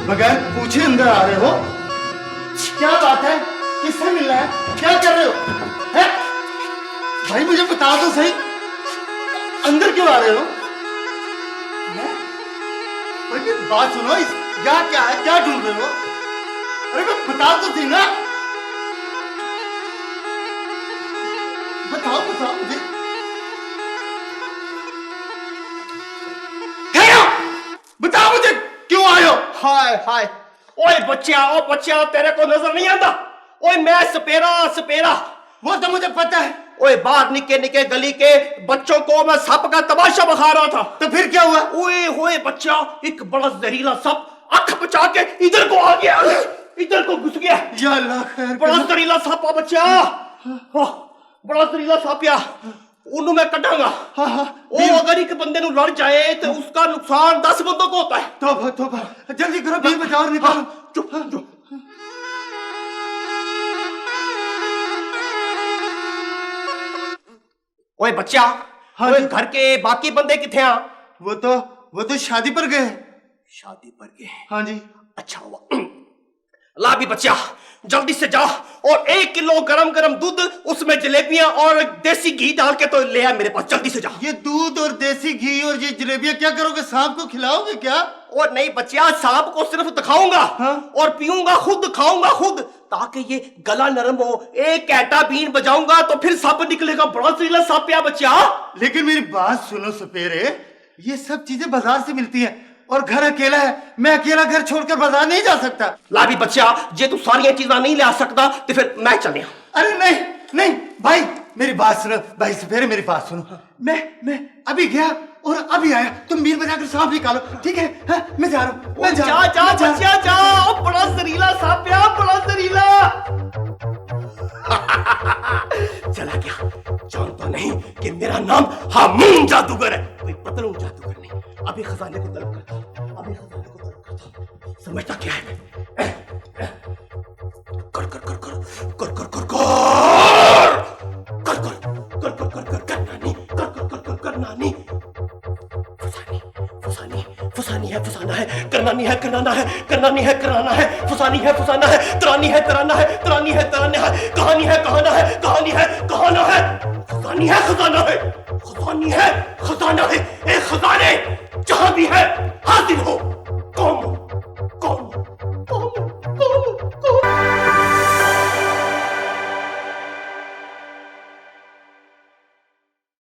बगैर पूछे अंदर आ रहे हो? क्या बात है? किससे मिल रहा है? क्या कर रहे हो? है? भाई मुझे बता दो सही, अंदर क्यों आ रहे हो? भाई बात सुनो, इस क्या है, क्या ढूंढ रहे हो? अरे मैं बता तो थी ना, बताओ बताओ मुझे। बताओ मुझे क्यों आए हो? हाय हाय, ओए बच्चा तेरे को नजर नहीं आता? ओए मैं सपेरा। वो तो मुझे पता है। ओए बाहर निके निके गली के बच्चों को मैं सप का तमाशा बखा रहा था। तो फिर क्या हुआ? ओए होए बच्चा, एक बड़ा जहरीला सप आंख बचा के इधर को आ गया, इधर को घुस गया। या अल्लाह खैर। बड़ा जहरीला सप बच्चा, बड़ा जहरीला सप या उन्हें मैं कटांगा। वो अगर एक बंदे नु लड़ जाए तो उसका नुकसान 10 बंदों को होता है। तौबा, जल्दी करो, बीर बचाओ और निकालो। चुप। ओए बच्चा, हाँ ओए जी। घर के बाकी बंदे किथे हैं? वो तो शादी पर गए। शादी पर गए? हाँ जी। अच्छा हुआ। ला भी बच्चा, जल्दी से जा और 1 किलो गरम दूध, उसमें जलेबियां और देसी घी डाल के तो ले आ मेरे पास, जल्दी से जा। ये दूध और देसी घी और ये जलेबियां क्या करोगे? सांप को खिलाओगे क्या? और नहीं बच्चा, सांप को सिर्फ दिखाऊंगा। हाँ? और पीऊंगा खुद, खाऊंगा खुद, ताकि ये गला नरम हो। एक कैटा बीन बजाऊंगा तो फिर सांप निकलेगा। बड़ा जहरीला सांप है बच्चा। लेकिन मेरी बात सुनो सपेरे, ये सब चीजें बाजार से मिलती हैं और घर अकेला है, मैं अकेला घर छोड़कर बाजार नहीं जा सकता। ला भी बच्चा, जे तू सारी चीज़ा नहीं ला सकता तो फिर मैं चले। अरे नहीं भाई, मेरी बात सुनो भाई सपेरे, मेरी बात सुनो। मैं अभी गया और अभी आया, तुम बीन बजाकर सांप निकालो, ठीक है? हाँ, मैं जा रहा हूँ। जा बच्चा जा। बड़ा जहरीला सांप है, बड़ा जहरीला। चला गया, जानता नहीं कि मेरा नाम हामून जादूगर है, कोई पतलू जादूगर नहीं। अभी खजाने को तलब करता, समझता क्या है? कर नानी। फसानी है, फसाना है, करनानी है, कराना है, फसानी है, फसाना है, तरानी है, तराना है, कहानी है, कहाना है, खजानी है, खजाना है, ए खजाने जहां भी है हाजिर हो, कौन हो?